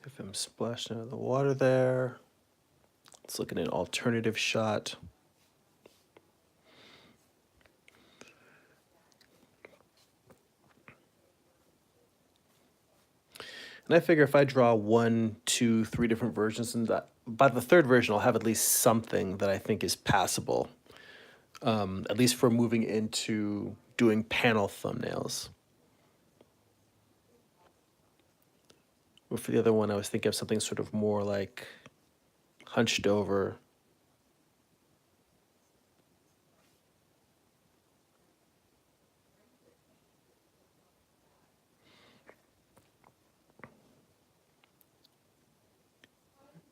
Speaker 1: If I'm splashing out of the water there, let's look at an alternative shot. And I figure if I draw 1, 2, 3 different versions, and that by the third version, I'll have at least something that I think is passable, at least for moving into doing panel thumbnails. But for the other one, I was thinking of something sort of more like hunched over.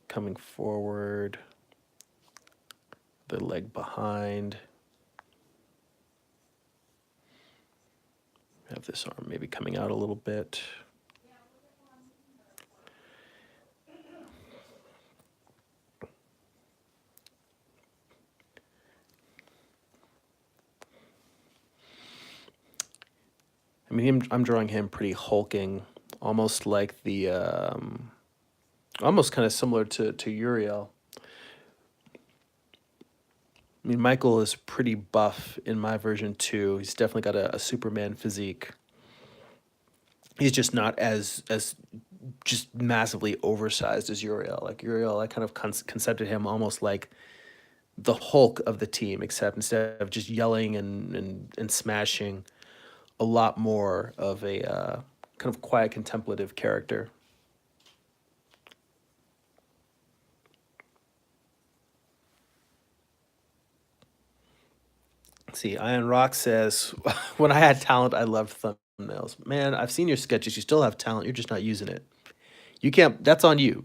Speaker 1: Coming forward, the leg behind. Have this arm maybe coming out a little bit. I mean, I'm drawing him pretty hulking, almost like the, almost kind of similar to Uriel. I mean, Michael is pretty buff in my version too. He's definitely got a Superman physique. He's just not as just massively oversized as Uriel. Like Uriel, I kind of concepted him almost like the Hulk of the team, except instead of just yelling and smashing, a lot more of a kind of quiet, contemplative character. See, Iron Rock says, when I had talent, I loved thumbnails. Man, I've seen your sketches. You still have talent. You're just not using it. You can't, that's on you.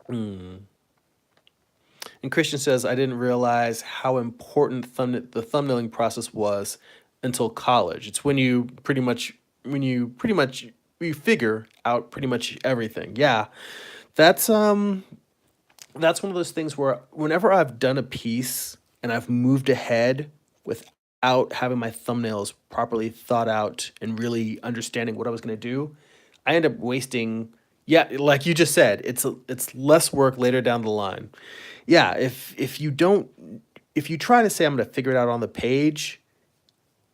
Speaker 1: And Christian says, I didn't realize how important the thumbnailing process was until college. It's when you you figure out pretty much everything. Yeah. That's that's one of those things where whenever I've done a piece and I've moved ahead without having my thumbnails properly thought out and really understanding what I was going to do, I end up wasting. Yeah, like you just said, it's less work later down the line. Yeah, if you don't, if you try to say I'm going to figure it out on the page,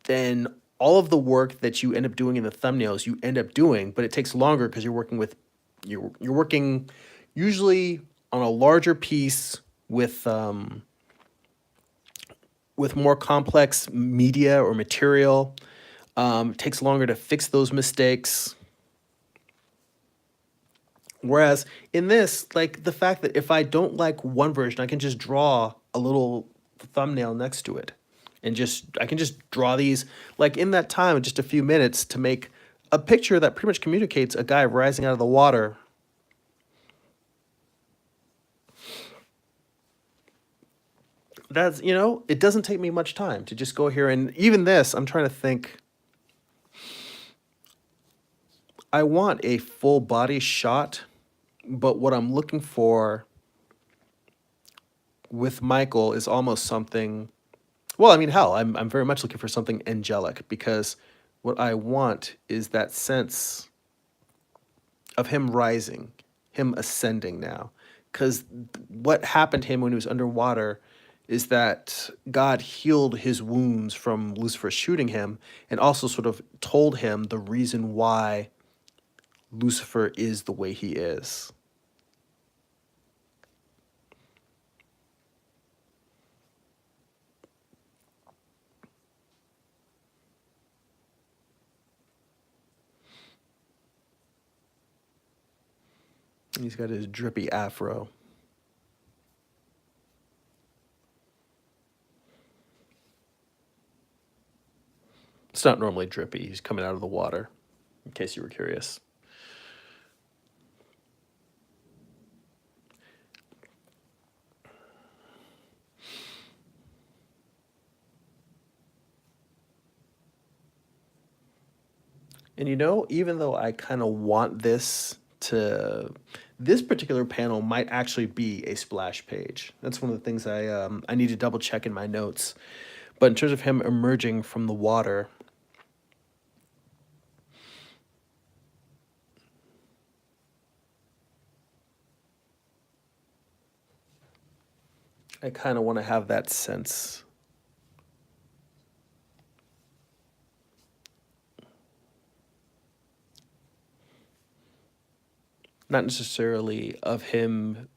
Speaker 1: then all of the work that you end up doing in the thumbnails you end up doing, but it takes longer because you're working usually on a larger piece with more complex media or material. It takes longer to fix those mistakes. Whereas in this, like the fact that if I don't like one version, I can just draw a little thumbnail next to it. And just I can just draw these like in that time, in just a few minutes, to make a picture that pretty much communicates a guy rising out of the water. That's, it doesn't take me much time to just go here, and even this, I'm trying to think. I want a full body shot, but what I'm looking for with Michael is almost something. Well, I mean, hell, I'm very much looking for something angelic, because what I want is that sense of him rising, him ascending now. Because what happened to him when he was underwater is that God healed his wounds from Lucifer shooting him, and also sort of told him the reason why Lucifer is the way he is. He's got his drippy afro. It's not normally drippy. He's coming out of the water, in case you were curious. And even though I kind of want this particular panel might actually be a splash page. That's one of the things I need to double check in my notes. But in terms of him emerging from the water, I kind of want to have that sense. Not necessarily of him.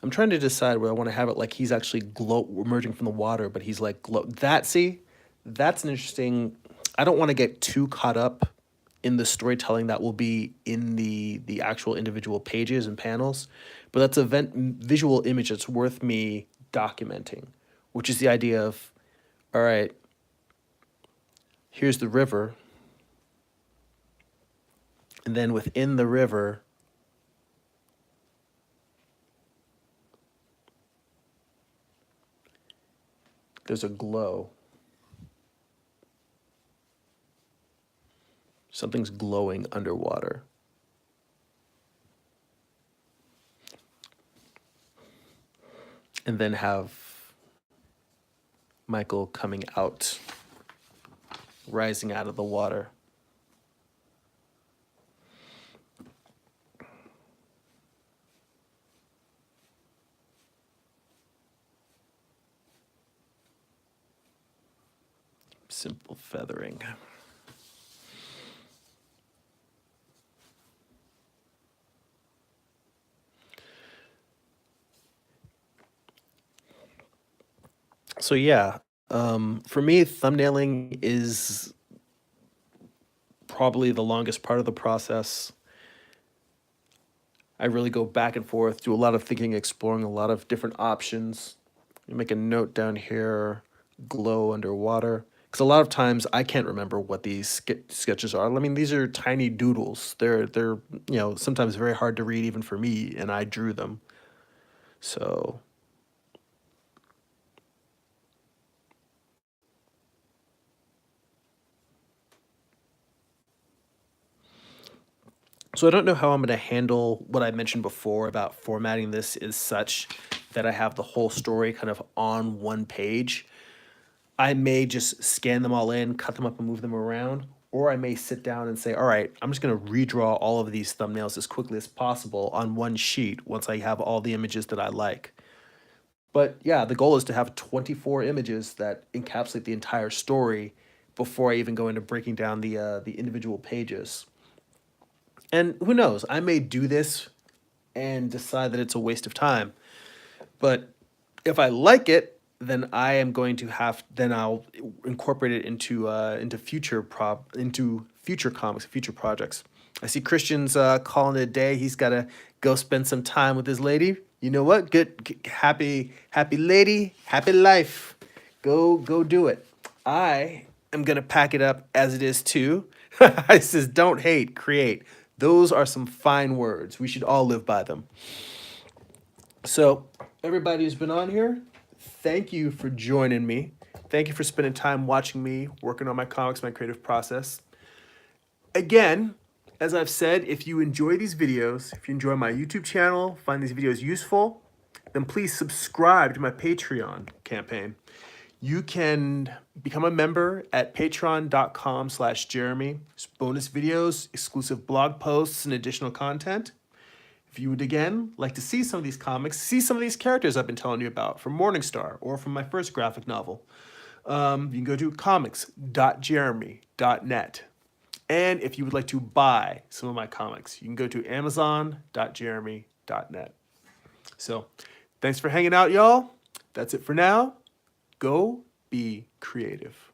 Speaker 1: I'm trying to decide where I want to have it, like he's actually emerging from the water, but he's like glow. That's an interesting. I don't want to get too caught up in the storytelling that will be in the actual individual pages and panels, but that's a visual image that's worth me documenting, which is the idea of, all right, here's the river, and then within the river, there's a glow. Something's glowing underwater. And then have Michael coming out, rising out of the water. Simple feathering. So yeah, for me, thumbnailing is probably the longest part of the process. I really go back and forth, do a lot of thinking, exploring a lot of different options. You make a note down here, glow underwater. Because a lot of times I can't remember what these sketches are. I mean, these are tiny doodles. They're sometimes very hard to read even for me, and I drew them. So So I don't know how I'm going to handle what I mentioned before about formatting this is such that I have the whole story kind of on one page. I may just scan them all in, cut them up and move them around, or I may sit down and say, all right, I'm just going to redraw all of these thumbnails as quickly as possible on one sheet once I have all the images that I like. But yeah, the goal is to have 24 images that encapsulate the entire story before I even go into breaking down the individual pages. And who knows, I may do this and decide that it's a waste of time. But if I like it, then I am going to then I'll incorporate it into future comics, future projects. I see Christian's calling it a day. He's got to go spend some time with his lady. You know what? Happy lady, happy life. Go do it. I am gonna pack it up as it is too. It says, "Don't hate, create." Those are some fine words. We should all live by them. So, everybody who's been on here, thank you for joining me. Thank you for spending time watching me working on my comics, my creative process. Again, as I've said, if you enjoy these videos, if you enjoy my YouTube channel, find these videos useful, then please subscribe to my Patreon campaign. You can become a member at patreon.com/Jeremy. There's bonus videos, exclusive blog posts, and additional content. If you would, again, like to see some of these comics, see some of these characters I've been telling you about from Morningstar or from my first graphic novel, you can go to comics.jeremy.net. And if you would like to buy some of my comics, you can go to amazon.jeremy.net. So, thanks for hanging out, y'all. That's it for now. Go be creative.